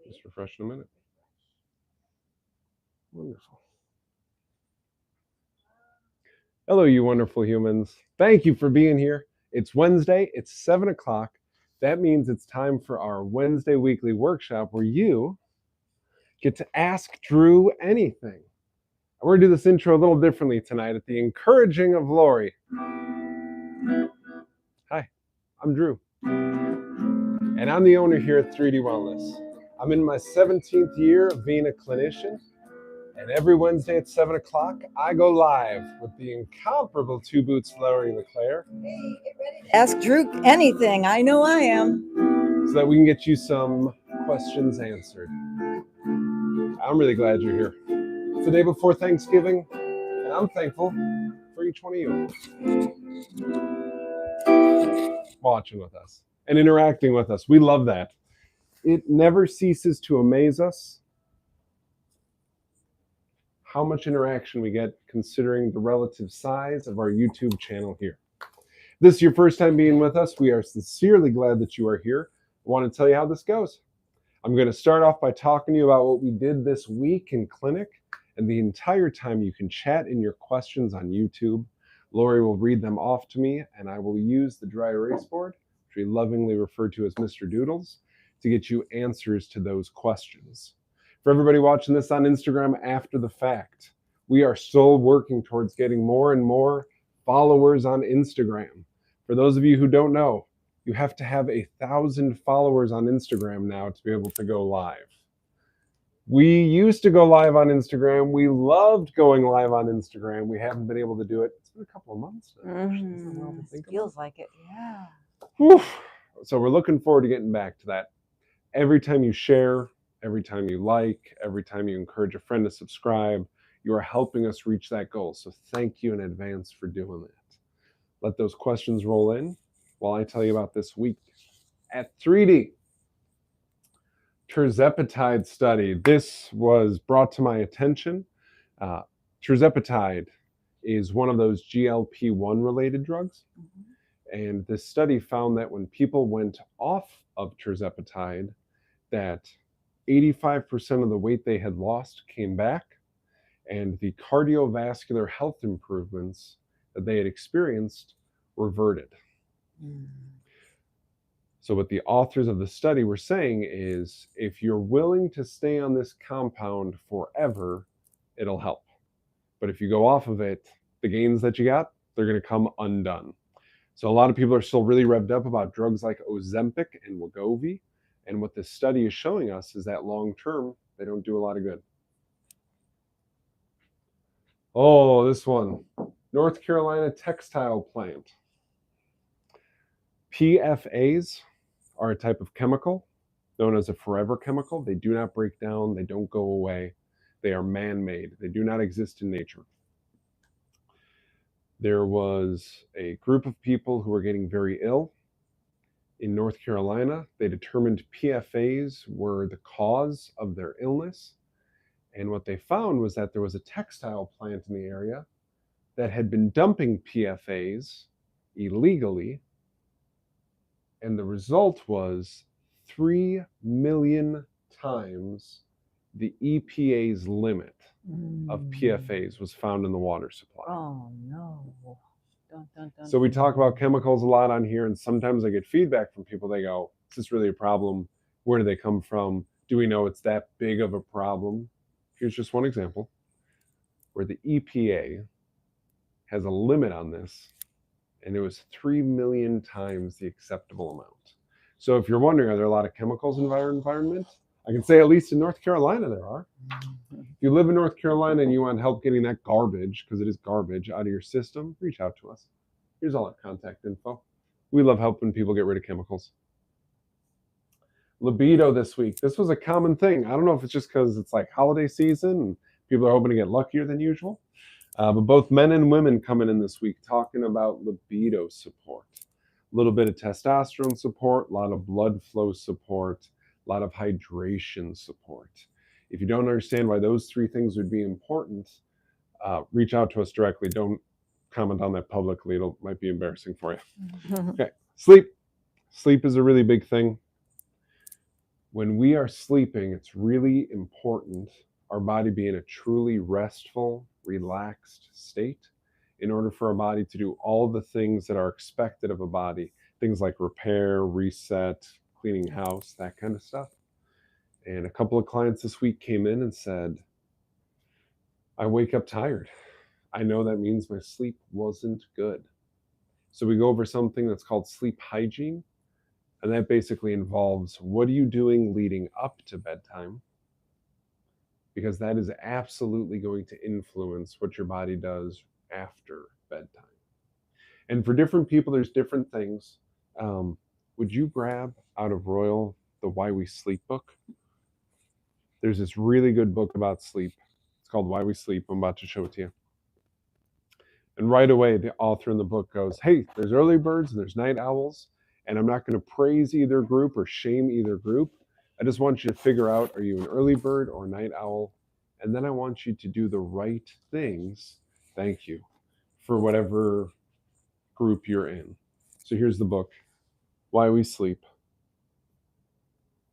Just refresh in a minute. Wonderful. Hello, you wonderful humans. Thank you for being here. It's Wednesday. It's 7 o'clock. That means it's time for our Wednesday weekly workshop where you get to ask Drew anything. We're going to do this intro a little differently tonight at the encouraging of Lori. Hi, I'm Drew, and I'm the owner here at 3D Wellness. I'm in my 17th year of being a clinician, and every Wednesday at 7 o'clock, I go live with the incomparable Two Boots Lori LeClaire. Ask Drew anything. I know I am. So that we can get you some questions answered. I'm really glad you're here. It's the day before Thanksgiving, and I'm thankful for each one of you watching with us and interacting with us. We love that. It never ceases to amaze us how much interaction we get considering the relative size of our YouTube channel here. If this is your first time being with us, we are sincerely glad that you are here. I want to tell you how this goes. I'm going to start off by talking to you about what we did this week in clinic, and the entire time you can chat in your questions on YouTube. Lori will read them off to me, and I will use the dry erase board, which we lovingly refer to as Mr. Doodles, to get you answers to those questions. For everybody watching this on Instagram after the fact, we are still working towards getting more and more followers on Instagram. For those of you who don't know, you have to have 1,000 followers on Instagram now to be able to go live. We used to go live on Instagram. We loved going live on Instagram. We haven't been able to do it. It's been a couple of months now. Feels like it, yeah. Whew. So we're looking forward to getting back to that. Every time you share, every time you like, every time you encourage a friend to subscribe, you are helping us reach that goal. So thank you in advance for doing that. Let those questions roll in while I tell you about this week. At 3D, tirzepatide study. This was brought to my attention. Tirzepatide is one of those GLP-1 related drugs. And this study found that when people went off of tirzepatide, that 85% of the weight they had lost came back, and the cardiovascular health improvements that they had experienced reverted. So what the authors of the study were saying is, if you're willing to stay on this compound forever, it'll help. But if you go off of it, the gains that you got, they're going to come undone. So a lot of people are still really revved up about drugs like Ozempic and Wegovy. And what this study is showing us is that long term, they don't do a lot of good. Oh, this one. North Carolina textile plant. PFAs are a type of chemical known as a forever chemical. They do not break down. They don't go away. They are man-made. They do not exist in nature. There was a group of people who were getting very ill in North Carolina. They determined PFAs were the cause of their illness. And what they found was that there was a textile plant in the area that had been dumping PFAs illegally. And the result was 3 million times the EPA's limit of PFAs was found in the water supply. Oh, no. So we talk about chemicals a lot on here, and sometimes I get feedback from people. They go, is this really a problem? Where do they come from? Do we know it's that big of a problem? Here's just one example where the EPA has a limit on this, and it was 3 million times the acceptable amount. So if you're wondering, are there a lot of chemicals in our environment? I can say at least in North Carolina there are. If you live in North Carolina and you want help getting that garbage, because it is garbage, out of your system, reach out to us. Here's all our contact info. We love helping people get rid of chemicals. Libido this week. This was a common thing. I don't know if it's just because it's like holiday season and people are hoping to get luckier than usual. But both men and women coming in this week talking about libido support. A little bit of testosterone support, a lot of blood flow support, a lot of hydration support. If you don't understand why those three things would be important, reach out to us directly. Don't comment on that publicly. It might be embarrassing for you. Okay, sleep. Sleep is a really big thing. When we are sleeping, it's really important our body be in a truly restful, relaxed state in order for our body to do all the things that are expected of a body, things like repair, reset, cleaning house, that kind of stuff. And a couple of clients this week came in and said, I wake up tired. I know that means my sleep wasn't good. So we go over something that's called sleep hygiene. And that basically involves what are you doing leading up to bedtime? Because that is absolutely going to influence what your body does after bedtime. And for different people, there's different things. Would you grab out of Royal the Why We Sleep book? There's this really good book about sleep. It's called Why We Sleep. I'm about to show it to you. And right away, the author in the book goes, hey, there's early birds and there's night owls. And I'm not going to praise either group or shame either group. I just want you to figure out, are you an early bird or a night owl? And then I want you to do the right things, thank you, for whatever group you're in. So here's the book, Why We Sleep.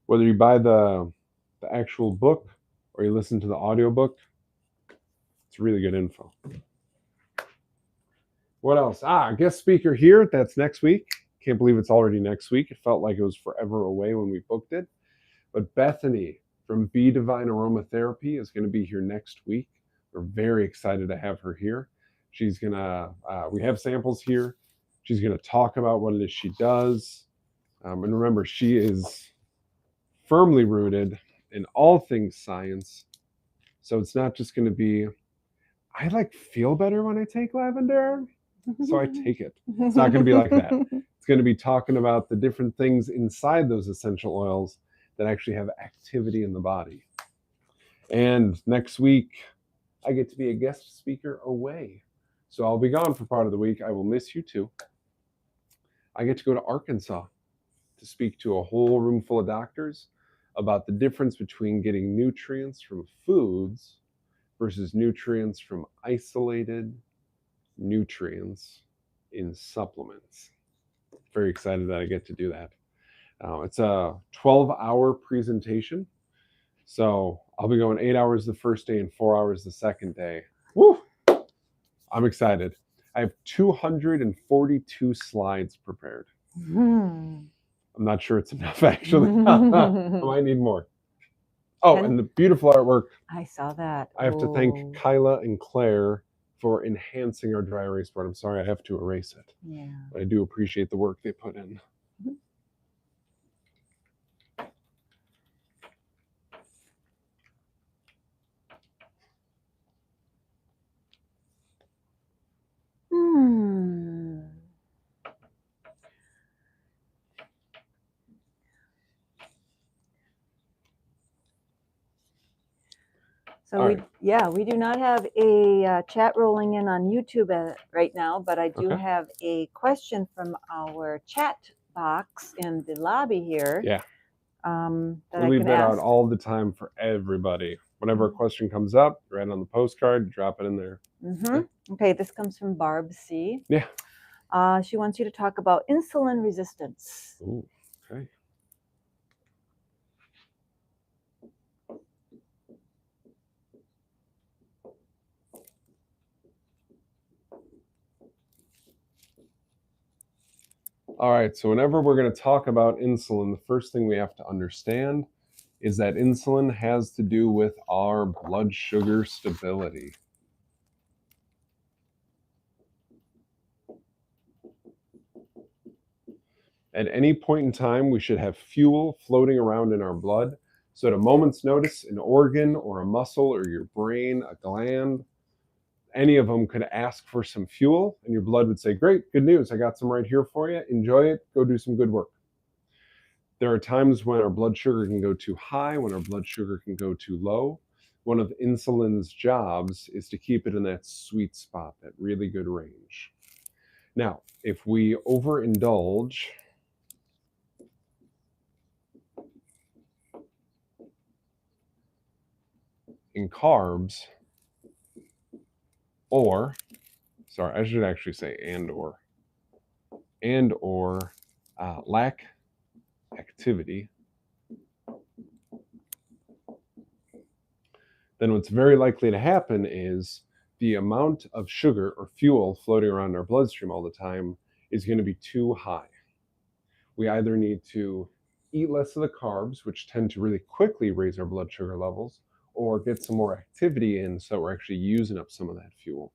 Whether you buy the actual book or you listen to the audiobook, it's really good info. What else? Guest speaker here. That's next week. Can't believe it's already next week. It felt like it was forever away when we booked it. But Bethany from Be Divine Aromatherapy is going to be here next week. We're very excited to have her here. She's going to, we have samples here. She's going to talk about what it is she does. And remember, she is firmly rooted in all things science. So it's not just going to be, I feel better when I take lavender, so I take it. It's not going to be like that. It's going to be talking about the different things inside those essential oils that actually have activity in the body. And next week, I get to be a guest speaker away. So I'll be gone for part of the week. I will miss you too. I get to go to Arkansas to speak to a whole room full of doctors about the difference between getting nutrients from foods versus nutrients from isolated nutrients in supplements. Very excited that I get to do that. It's a 12-hour presentation. So I'll be going 8 hours the first day and 4 hours the second day. Woo! I'm excited. I have 242 slides prepared. I'm not sure it's enough, actually. I might need more. Oh, and the beautiful artwork. I saw that. I have to thank Kyla and Claire for enhancing our dry erase board. I'm sorry I have to erase it. Yeah. But I do appreciate the work they put in. So we do not have a chat rolling in on YouTube right now, but I do have a question from our chat box in the lobby here. Yeah. That we leave that out all the time for everybody. Whenever a question comes up, write it on the postcard, drop it in there. Okay, this comes from Barb C. Yeah. She wants you to talk about insulin resistance. Ooh, okay. All right, so whenever we're going to talk about insulin, the first thing we have to understand is that insulin has to do with our blood sugar stability. At any point in time, we should have fuel floating around in our blood. So at a moment's notice, an organ or a muscle or your brain, a gland, any of them could ask for some fuel and your blood would say, great, good news. I got some right here for you. Enjoy it. Go do some good work. There are times when our blood sugar can go too high, when our blood sugar can go too low. One of insulin's jobs is to keep it in that sweet spot, that really good range. Now, if we overindulge in carbs, I should actually say and or lack activity, then what's very likely to happen is the amount of sugar or fuel floating around in our bloodstream all the time is going to be too high. We either need to eat less of the carbs, which tend to really quickly raise our blood sugar levels, or get some more activity in so we're actually using up some of that fuel.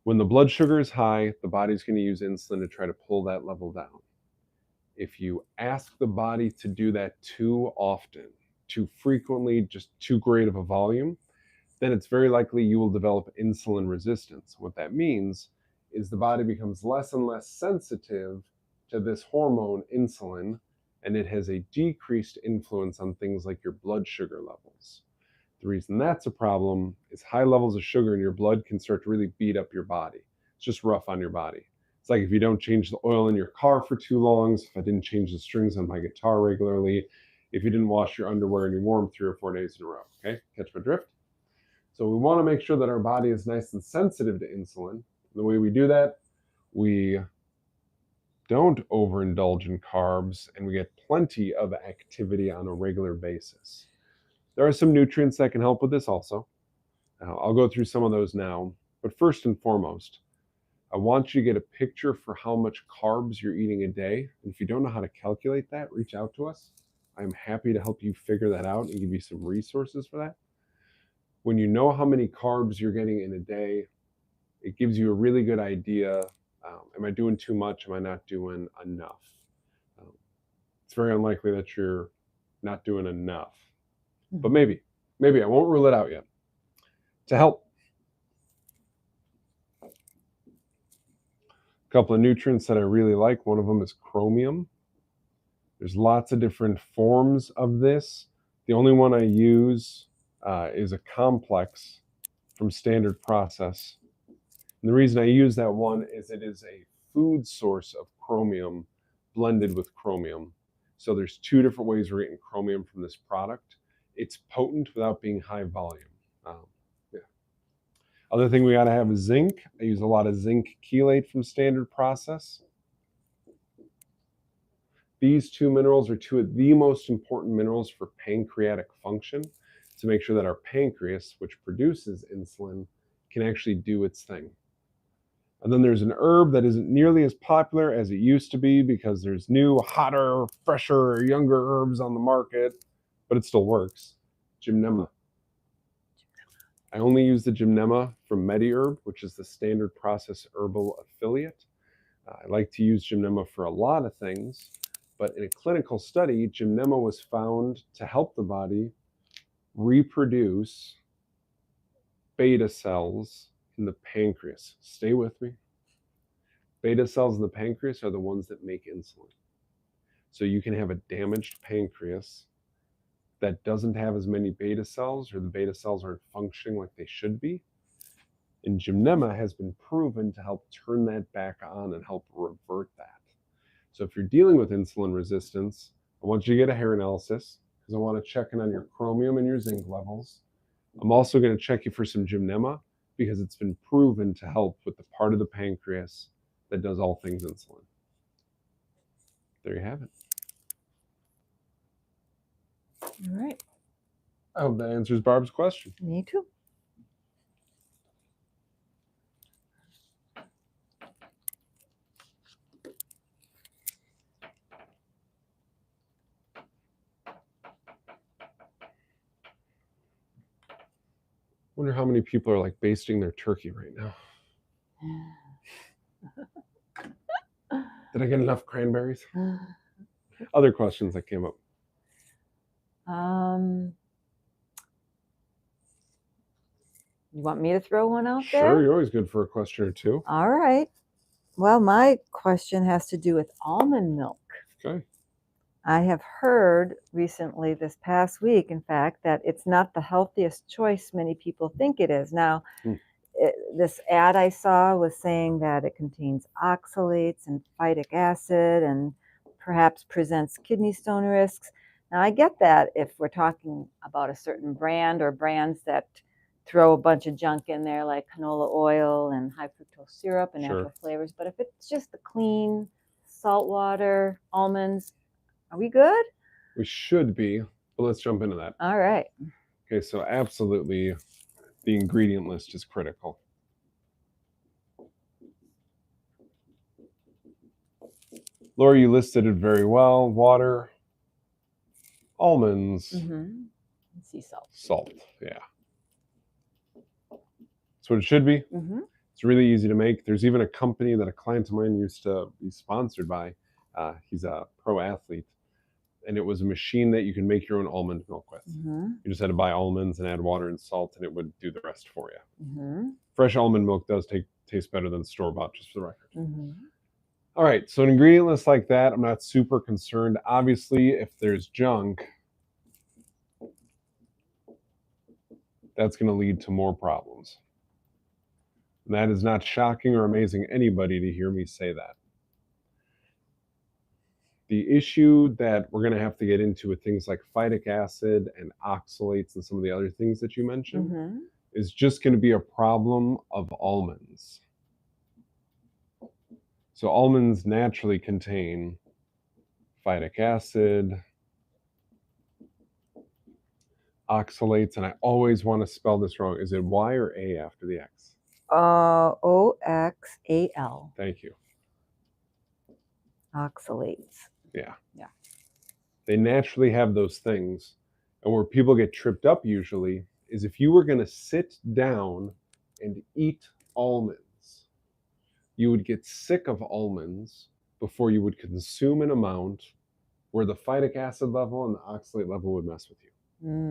When the blood sugar is high, the body's going to use insulin to try to pull that level down. If you ask the body to do that too often, too frequently, just too great of a volume, then it's very likely you will develop insulin resistance. What that means is the body becomes less and less sensitive to this hormone, insulin, and it has a decreased influence on things like your blood sugar levels. The reason that's a problem is high levels of sugar in your blood can start to really beat up your body. It's just rough on your body. It's like if you don't change the oil in your car for too long, so if I didn't change the strings on my guitar regularly, if you didn't wash your underwear and you wore them 3 or 4 days in a row, okay? Catch my drift? So we want to make sure that our body is nice and sensitive to insulin. The way we do that, we don't overindulge in carbs and we get plenty of activity on a regular basis. There are some nutrients that can help with this also. I'll go through some of those now, but first and foremost, I want you to get a picture for how much carbs you're eating a day. And if you don't know how to calculate that, reach out to us. I'm happy to help you figure that out and give you some resources for that. When you know how many carbs you're getting in a day, it gives you a really good idea. Am I doing too much? Am I not doing enough? It's very unlikely that you're not doing enough, but maybe I won't rule it out yet. To help, a couple of nutrients that I really like. One of them is chromium. There's lots of different forms of this. The only one I use is a complex from Standard Process. And the reason I use that one is it is a food source of chromium blended with chromium. So there's 2 different ways we're getting chromium from this product. It's potent without being high volume. Other thing we gotta have is zinc. I use a lot of zinc chelate from Standard Process. These 2 minerals are 2 of the most important minerals for pancreatic function to make sure that our pancreas, which produces insulin, can actually do its thing. And then there's an herb that isn't nearly as popular as it used to be because there's new, hotter, fresher, younger herbs on the market, but it still works. Gymnema. I only use the Gymnema from MediHerb, which is the Standard Process herbal affiliate. I like to use Gymnema for a lot of things, but in a clinical study, Gymnema was found to help the body reproduce beta cells in the pancreas. Stay with me. Beta cells in the pancreas are the ones that make insulin. So you can have a damaged pancreas that doesn't have as many beta cells, or the beta cells aren't functioning like they should be. And Gymnema has been proven to help turn that back on and help revert that. So if you're dealing with insulin resistance, I want you to get a hair analysis because I want to check in on your chromium and your zinc levels. I'm also going to check you for some Gymnema because it's been proven to help with the part of the pancreas that does all things insulin. There you have it. All right. I hope that answers Barb's question. Me too. Wonder how many people are like basting their turkey right now. Did I get enough cranberries? Other questions that came up. You want me to throw one out there? Sure, you're always good for a question or two. All right. Well, my question has to do with almond milk. Okay. I have heard recently, this past week, in fact, that it's not the healthiest choice many people think it is. Now, this ad I saw was saying that it contains oxalates and phytic acid and perhaps presents kidney stone risks. Now, I get that if we're talking about a certain brand or brands that throw a bunch of junk in there like canola oil and high fructose syrup and natural flavors. But if it's just the clean salt water, almonds, are we good? We should be, but let's jump into that. All right. Okay, so absolutely the ingredient list is critical. Laura, you listed it very well. Water, almonds, Mm-hmm. Sea salt. salt. Yeah. That's what it should be. Mm-hmm. It's really easy to make. There's even a company that a client of mine used to be sponsored by. He's a pro athlete. And it was a machine that you can make your own almond milk with. Mm-hmm. You just had to buy almonds and add water and salt, and it would do the rest for you. Mm-hmm. Fresh almond milk does taste better than store-bought, just for the record. Mm-hmm. All right, so an ingredient list like that, I'm not super concerned. Obviously, if there's junk, that's going to lead to more problems. And that is not shocking or amazing anybody to hear me say that. The issue that we're going to have to get into with things like phytic acid and oxalates and some of the other things that you mentioned Mm-hmm. is just going to be a problem of almonds. So almonds naturally contain phytic acid, oxalates, and I always want to spell this wrong. Is it Y or A after the X? OXAL. Thank you. Oxalates. Yeah. Yeah. They naturally have those things. And where people get tripped up usually is if you were going to sit down and eat almonds, you would get sick of almonds before you would consume an amount where the phytic acid level and the oxalate level would mess with you.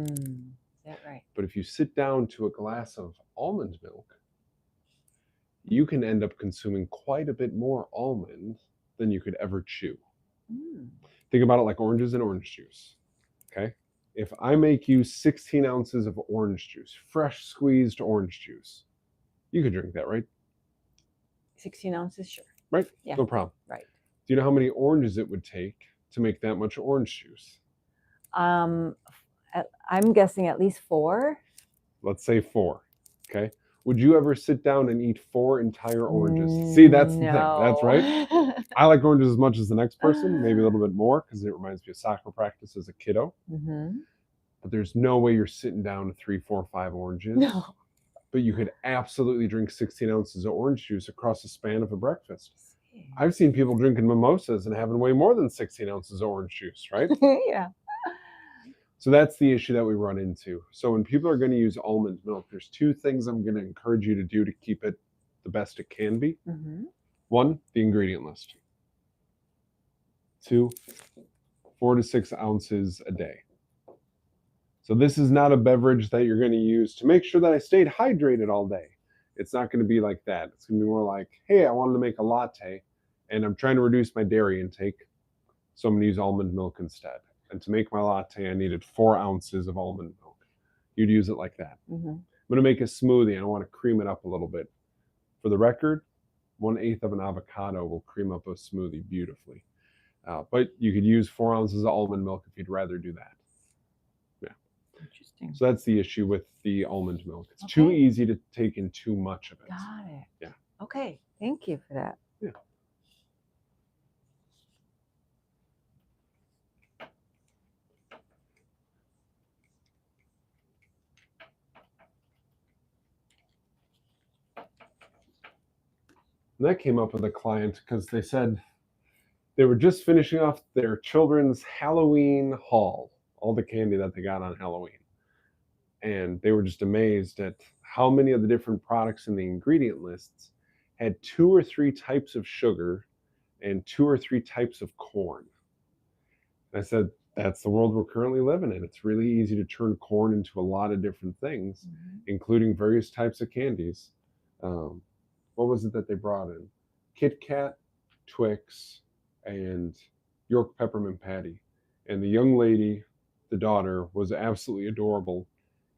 Is that right? But if you sit down to a glass of almond milk, you can end up consuming quite a bit more almond than you could ever chew. Think about it like oranges and orange juice. Okay? If I make you 16 ounces of orange juice, fresh squeezed orange juice, you could drink that, right? 16 ounces, sure. Right? Yeah. No problem. Right. Do you know how many oranges it would take to make that much orange juice? I'm guessing at least 4. Let's say 4. Okay? Would you ever sit down and eat 4 entire oranges? See, that's the thing. That's right. I like oranges as much as the next person, maybe a little bit more, because it reminds me of soccer practice as a kiddo. Mm-hmm. But there's no way you're sitting down to 3, 4, 5 oranges. No. But you could absolutely drink 16 ounces of orange juice across the span of a breakfast. I've seen people drinking mimosas and having way more than 16 ounces of orange juice, right? Yeah. So that's the issue that we run into. So when people are going to use almond milk, there's 2 things I'm going to encourage you to do to keep it the best it can be. Mm-hmm. 1, the ingredient list. 2, 4 to 6 ounces a day. So this is not a beverage that you're going to use to make sure that I stayed hydrated all day. It's not going to be like that. It's going to be more like, hey, I wanted to make a latte and I'm trying to reduce my dairy intake, so I'm going to use almond milk instead. And to make my latte, I needed 4 ounces of almond milk. You'd use it like that. Mm-hmm. I'm going to make a smoothie and I want to cream it up a little bit. For the record, 1/8 of an avocado will cream up a smoothie beautifully. But you could use 4 ounces of almond milk if you'd rather do that. Interesting. So that's the issue with the almond milk. It's too easy to take in too much of it. Got it. Yeah. Okay. Thank you for that. Yeah. And that came up with a client because they said they were just finishing off their children's Halloween haul, all the candy that they got on Halloween. And they were just amazed at how many of the different products in the ingredient lists had 2 or 3 types of sugar and 2 or 3 types of corn. And I said, that's the world we're currently living in. It's really easy to turn corn into a lot of different things, including various types of candies. What was it that they brought in? Kit Kat, Twix, and York Peppermint Patty. And the young lady, the daughter, was absolutely adorable.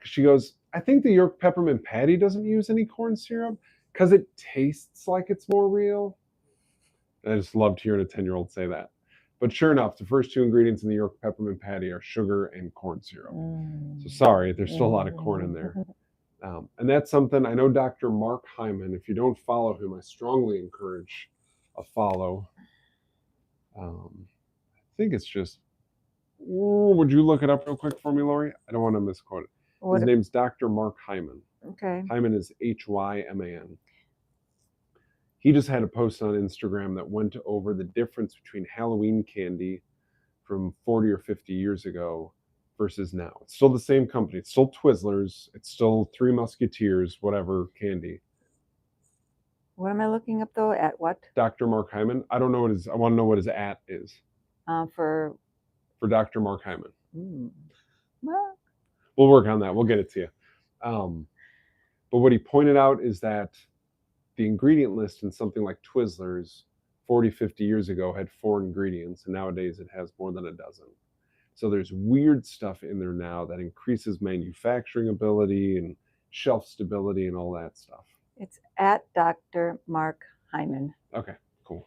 She goes, I think the York Peppermint Patty doesn't use any corn syrup because it tastes like it's more real. And I just loved hearing a 10-year-old say that. But sure enough, the first 2 ingredients in the York Peppermint Patty are sugar and corn syrup. So sorry, there's still a lot of corn in there. And that's something, I know Dr. Mark Hyman, if you don't follow him, I strongly encourage a follow. I think it's just, would you look it up real quick for me, Lori? I don't want to misquote it. His name's Dr. Mark Hyman. Okay. Hyman is Hyman. He just had a post on Instagram that went over the difference between Halloween candy from 40 or 50 years ago versus now. It's still the same company. It's still Twizzlers. It's still Three Musketeers, whatever candy. What am I looking up though? At what? Dr. Mark Hyman. I don't know what his. I want to know what his @ is. For Dr. Mark Hyman. Well, We'll work on that. We'll get it to you. But what he pointed out is that the ingredient list in something like Twizzlers 40, 50 years ago had 4 ingredients, and nowadays it has more than a dozen. So there's weird stuff in there now that increases manufacturing ability and shelf stability and all that stuff. It's at Dr. Mark Hyman. Okay, cool.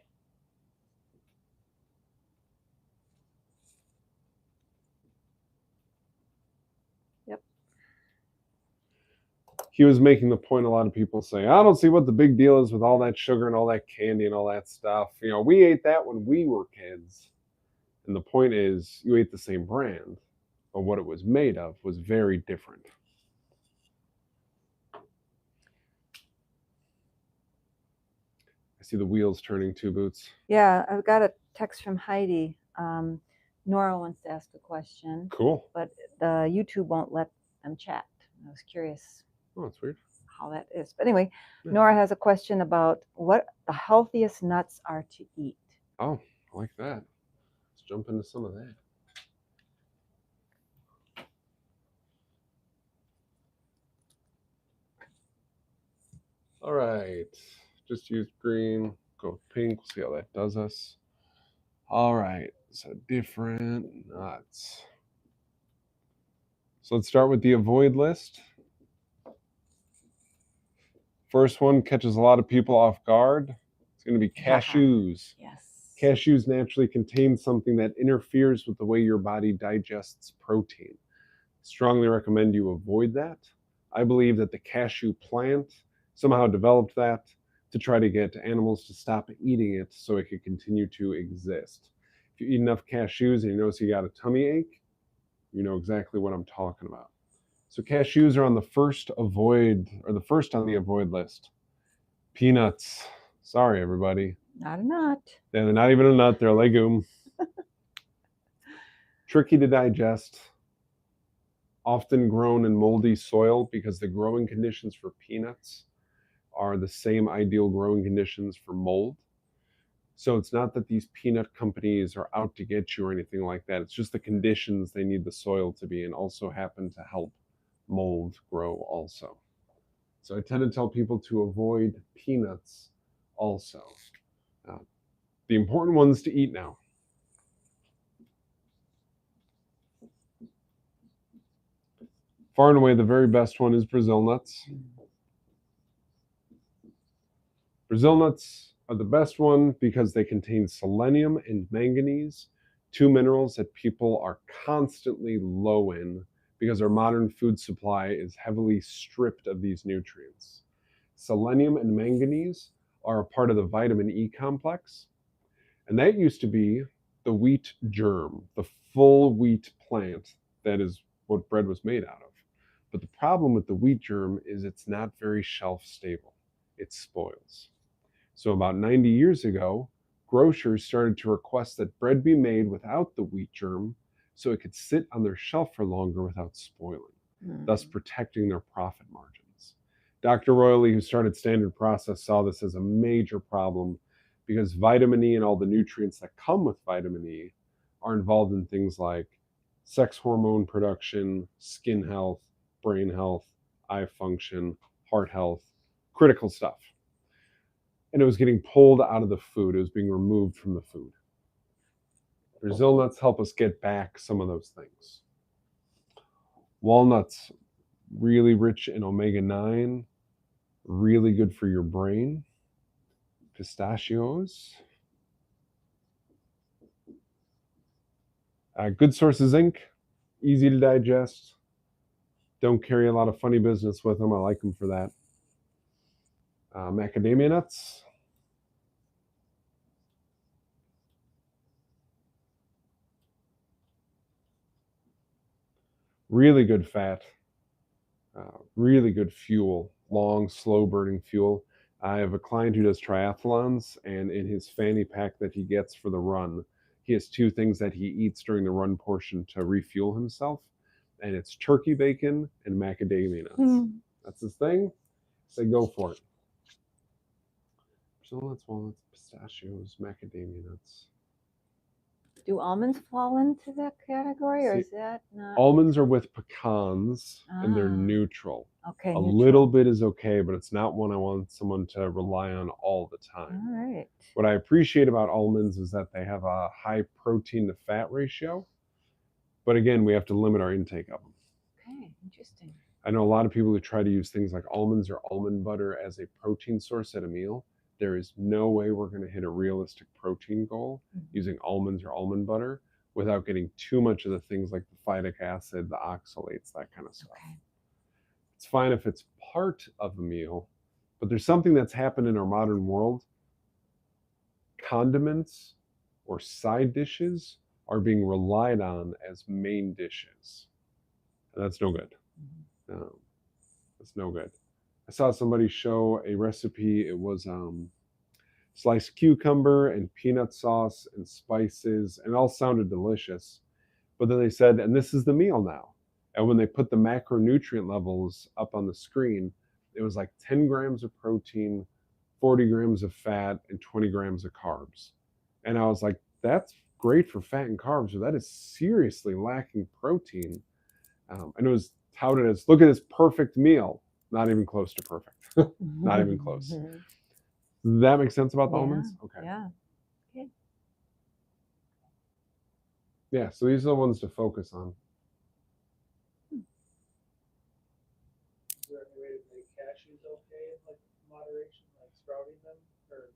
Yep. He was making the point a lot of people say, I don't see what the big deal is with all that sugar and all that candy and all that stuff. You know, we ate that when we were kids. And the point is, you ate the same brand, but what it was made of was very different. I see the wheels turning too, Boots. Yeah, I've got a text from Heidi. Nora wants to ask a question. Cool. But the YouTube won't let them chat. I was curious. Oh, that's weird. How that is. But anyway, yeah. Nora has a question about what the healthiest nuts are to eat. Oh, I like that. Let's jump into some of that. All right. Just use green, go pink. We'll see how that does us. All right. So different nuts. So let's start with the avoid list. First one catches a lot of people off guard. It's going to be cashews. Yes. Cashews naturally contain something that interferes with the way your body digests protein. Strongly recommend you avoid that. I believe that the cashew plant somehow developed that to try to get animals to stop eating it so it could continue to exist. If you eat enough cashews and you notice you got a tummy ache, you know exactly what I'm talking about. So cashews are on the first on the avoid list. Peanuts. Sorry, everybody. Not a nut. They're not even a nut. They're a legume. Tricky to digest. Often grown in moldy soil because the growing conditions for peanuts are the same ideal growing conditions for mold. So it's not that these peanut companies are out to get you or anything like that. It's just the conditions they need the soil to be in also happen to help mold grow also. So I tend to tell people to avoid peanuts also. The important ones to eat now. Far and away, the very best one is Brazil nuts. Brazil nuts are the best one because they contain selenium and manganese, 2 minerals that people are constantly low in because our modern food supply is heavily stripped of these nutrients. Selenium and manganese are a part of the vitamin E complex, and that used to be the wheat germ, the full wheat plant that is what bread was made out of. But the problem with the wheat germ is it's not very shelf stable. It spoils. So about 90 years ago, grocers started to request that bread be made without the wheat germ so it could sit on their shelf for longer without spoiling, thus protecting their profit margins. Dr. Royley, who started Standard Process, saw this as a major problem because vitamin E and all the nutrients that come with vitamin E are involved in things like sex hormone production, skin health, brain health, eye function, heart health, critical stuff. And it was getting pulled out of the food. It was being removed from the food. Brazil nuts help us get back some of those things. Walnuts, really rich in omega-9, really good for your brain. Pistachios. Good source of zinc, easy to digest. Don't carry a lot of funny business with them. I like them for that. Macadamia nuts. Really good fat. Really good fuel, long, slow burning fuel. I have a client who does triathlons, and in his fanny pack that he gets for the run, he has two things that he eats during the run portion to refuel himself, and it's turkey bacon and macadamia nuts. That's his thing. Say go for it. Nuts, walnuts, pistachios, macadamia nuts. Do almonds fall into that category, or See, is that not? Almonds are with pecans, and they're neutral. Okay, a little bit is okay, but it's not one I want someone to rely on all the time. All right. What I appreciate about almonds is that they have a high protein to fat ratio, but again, we have to limit our intake of them. Okay, interesting. I know a lot of people who try to use things like almonds or almond butter as a protein source at a meal. There is no way we're going to hit a realistic protein goal using almonds or almond butter without getting too much of the things like the phytic acid, the oxalates, that kind of stuff. Okay. It's fine if it's part of a meal, but there's something that's happened in our modern world. Condiments or side dishes are being relied on as main dishes. And that's no good. That's no good. I saw somebody show a recipe. It was sliced cucumber and peanut sauce and spices, and it all sounded delicious. But then they said, and this is the meal now. And when they put the macronutrient levels up on the screen, it was like 10 grams of protein, 40 grams of fat, and 20 grams of carbs. And I was like, that's great for fat and carbs, but that is seriously lacking protein. And it was touted as, look at this perfect meal. Not even close to perfect. Not even close. Does that make sense about the almonds? Okay. Yeah. Okay. Yeah, so these are the ones to focus on. Is there any way to make cashews okay in like moderation, like sprouting them, or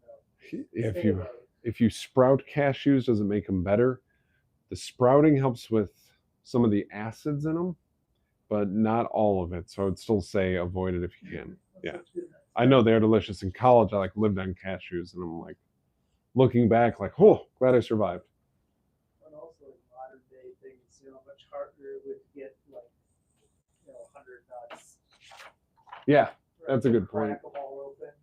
no? If you sprout cashews, does it make them better? The sprouting helps with some of the acids in them, but not all of it. So I would still say avoid it if you can. Yeah. I know they're delicious. In college, I lived on cashews, and I'm like looking back, like, oh, glad I survived. And also in modern day things, much harder it would get 100 nuts. Yeah, that's a good point. Crack them all open.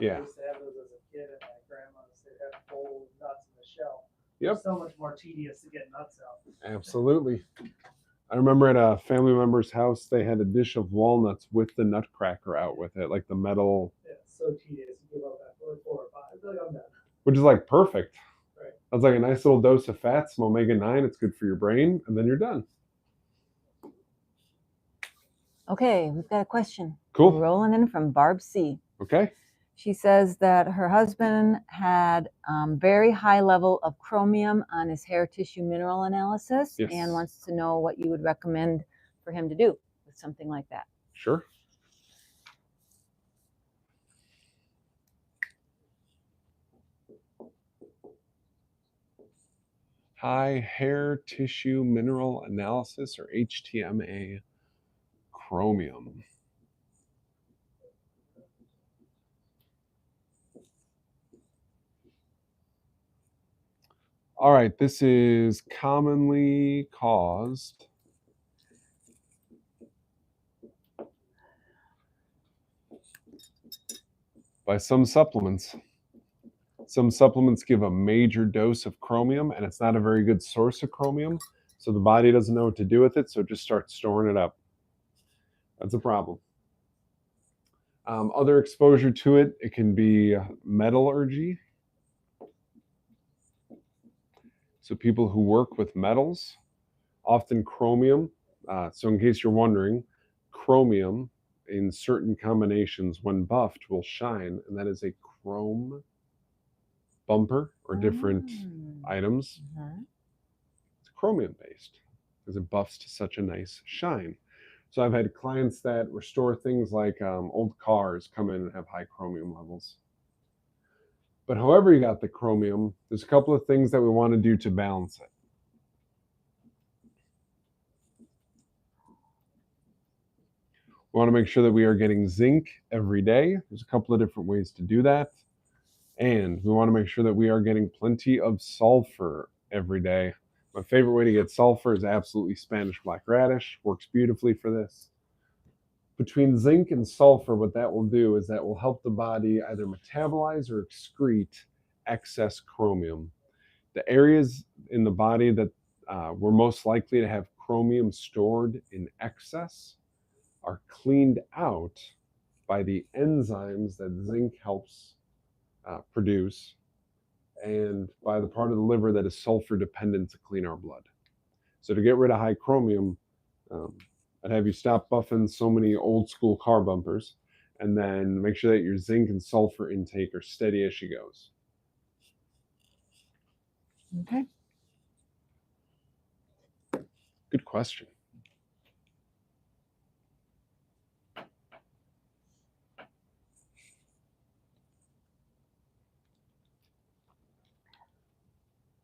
Yeah. I used to have those as a kid, and my grandma would have whole nuts in the shell. Yep. It's so much more tedious to get nuts out. Absolutely. I remember at a family member's house, they had a dish of walnuts with the nutcracker out with it, like the metal. Yeah, it's so tedious. You give up after like 4 or 5. I feel like I'm done. Which is like perfect. Right. That's like a nice little dose of fat, some omega-9. It's good for your brain, and then you're done. Okay, we've got a question. Cool. Rolling in from Barb C. Okay. She says that her husband had very high level of chromium on his hair tissue mineral analysis, yes, and wants to know what you would recommend for him to do with something like that. Sure. High hair tissue mineral analysis, or HTMA, chromium. All right, this is commonly caused by some supplements. Some supplements give a major dose of chromium, and it's not a very good source of chromium, so the body doesn't know what to do with it, so it just starts storing it up. That's a problem. Other exposure to it, it can be metallurgy. So people who work with metals, often chromium. So in case you're wondering, chromium in certain combinations when buffed will shine, and that is a chrome bumper or different items. It's chromium based because it buffs to such a nice shine. So I've had clients that restore things like old cars come in and have high chromium levels. But however you got the chromium, there's a couple of things that we want to do to balance it. We want to make sure that we are getting zinc every day. There's a couple of different ways to do that. And we want to make sure that we are getting plenty of sulfur every day. My favorite way to get sulfur is absolutely Spanish black radish. Works beautifully for this. Between zinc and sulfur, what that will do is that will help the body either metabolize or excrete excess chromium. The areas in the body that we're most likely to have chromium stored in excess are cleaned out by the enzymes that zinc helps produce, and by the part of the liver that is sulfur dependent to clean our blood. So to get rid of high chromium, I'd have you stop buffing so many old school car bumpers, and then make sure that your zinc and sulfur intake are steady as she goes. Okay. Good question.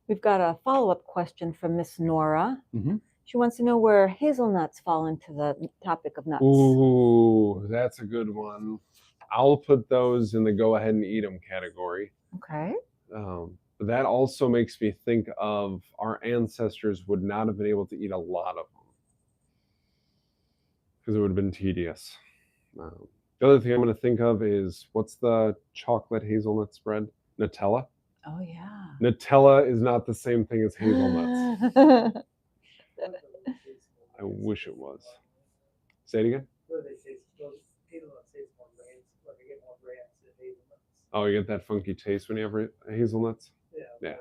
We've got a follow-up question from Miss Nora. Mm-hmm. She wants to know where hazelnuts fall into the topic of nuts. Ooh, that's a good one. I'll put those in the go ahead and eat them category. Okay. But that also makes me think of our ancestors would not have been able to eat a lot of them because it would have been tedious. The other thing I'm going to think of is, what's the chocolate hazelnut spread? Nutella? Oh, yeah. Nutella is not the same thing as hazelnuts. I wish it was. Say it again? Those hazelnuts taste more ranch, like I get more ranch than hazelnuts. Oh, you get that funky taste when you have hazelnuts? Yeah.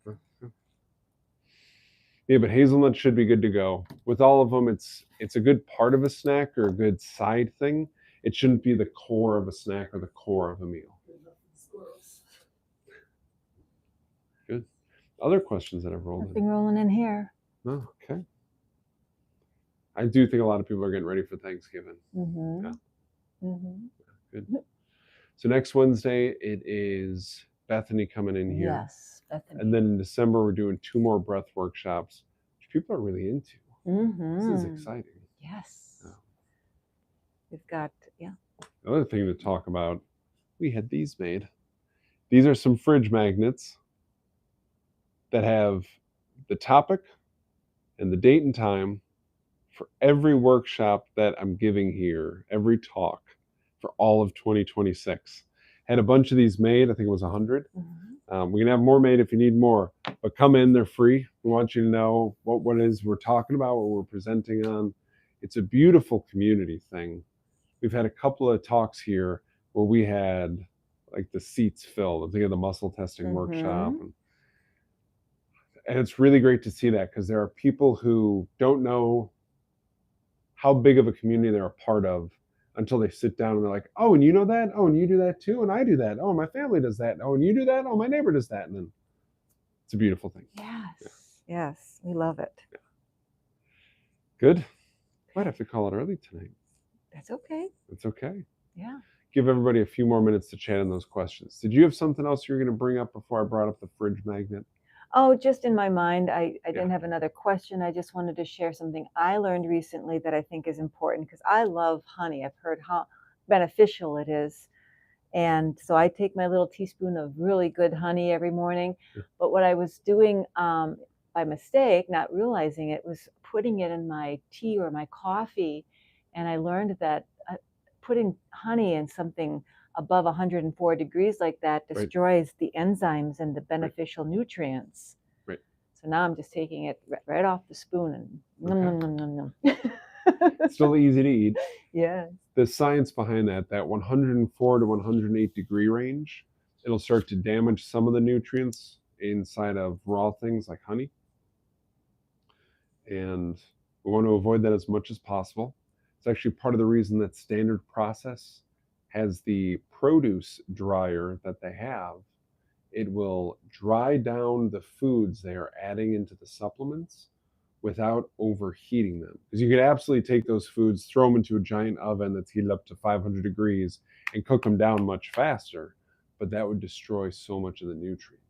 Yeah. Yeah, but hazelnuts should be good to go. With all of them, it's a good part of a snack or a good side thing. It shouldn't be the core of a snack or the core of a meal. Good. Other questions that have rolled Nothing in? rolling in here. Oh, okay. I do think a lot of people are getting ready for Thanksgiving. Mm-hmm. Yeah. Mm-hmm. Good. So next Wednesday, it is Bethany coming in here. Yes, Bethany. And then in December, we're doing 2 more breath workshops, which people are really into. Mm-hmm. This is exciting. Yes. Yeah. We've got, yeah. The other thing to talk about, we had these made. These are some fridge magnets that have the topic and the date and time for every workshop that I'm giving here, every talk for all of 2026. Had a bunch of these made. I think it was 100. Mm-hmm. We can have more made if you need more, but come in, they're free. We want you to know what it is we're talking about, what we're presenting on. It's a beautiful community thing. We've had a couple of talks here where we had like the seats filled. I'm thinking of the muscle testing Mm-hmm. workshop. And it's really great to see that, because there are people who don't know how big of a community they're a part of until they sit down and they're like, oh, and you know that? Oh, and you do that too? And I do that. Oh, my family does that. Oh, and you do that? Oh, my neighbor does that. And then it's a beautiful thing. Yes. Yeah. Yes. We love it. Yeah. Good. Might have to call it early tonight. That's okay. It's okay. Yeah. Give everybody a few more minutes to chat on those questions. Did you have something else you were going to bring up before I brought up the fridge magnet? Oh, just in my mind, I didn't have another question. I just wanted to share something I learned recently that I think is important, because I love honey. I've heard how beneficial it is. And so I take my little teaspoon of really good honey every morning. Yeah. But what I was doing by mistake, not realizing it, was putting it in my tea or my coffee. And I learned that putting honey in something above 104 degrees like that destroys the enzymes and the beneficial nutrients. Right. So now I'm just taking it right off the spoon and nom, nom, nom, nom, nom. Still easy to eat. Yeah. The science behind that 104 to 108 degree range, it'll start to damage some of the nutrients inside of raw things like honey. And we want to avoid that as much as possible. It's actually part of the reason that Standard Process has the produce dryer that they have. It will dry down the foods they are adding into the supplements without overheating them. Because you could absolutely take those foods, throw them into a giant oven that's heated up to 500 degrees and cook them down much faster, but that would destroy so much of the nutrients.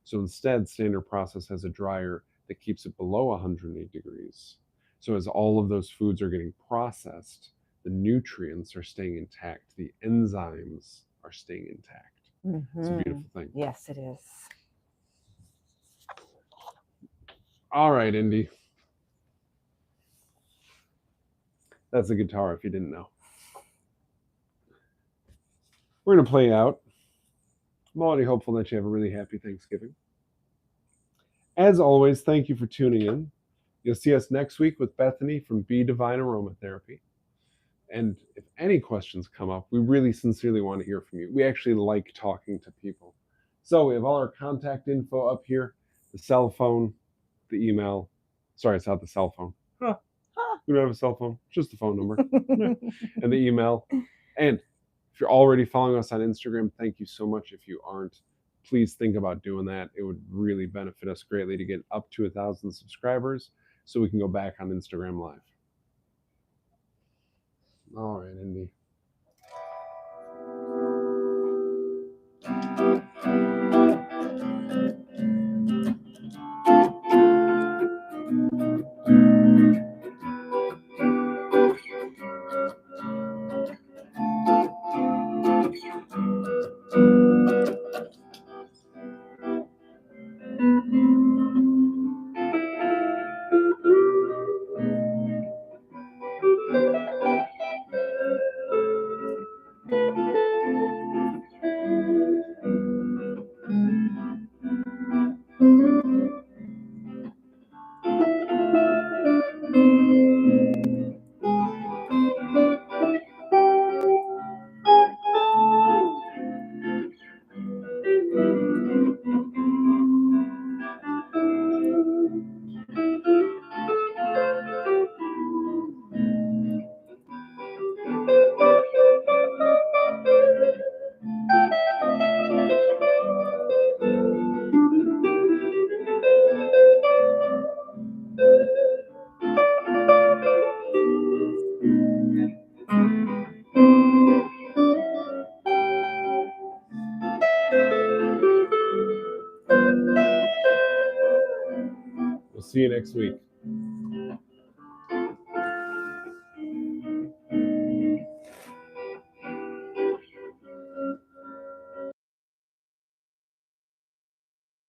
So instead, Standard Process has a dryer that keeps it below 108 degrees. So as all of those foods are getting processed, the nutrients are staying intact. The enzymes are staying intact. Mm-hmm. It's a beautiful thing. Yes, it is. All right, Indy. That's a guitar if you didn't know. We're going to play out. I'm already hopeful that you have a really happy Thanksgiving. As always, thank you for tuning in. You'll see us next week with Bethany from Be Divine Aromatherapy. And if any questions come up, we really sincerely want to hear from you. We actually like talking to people. So we have all our contact info up here, the cell phone, the email. Sorry, it's not the cell phone. Huh. We don't have a cell phone, just the phone number. And the email. And if you're already following us on Instagram, thank you so much. If you aren't, please think about doing that. It would really benefit us greatly to get up to 1,000 subscribers so we can go back on Instagram Live. All right, Indy. We'll see you next week.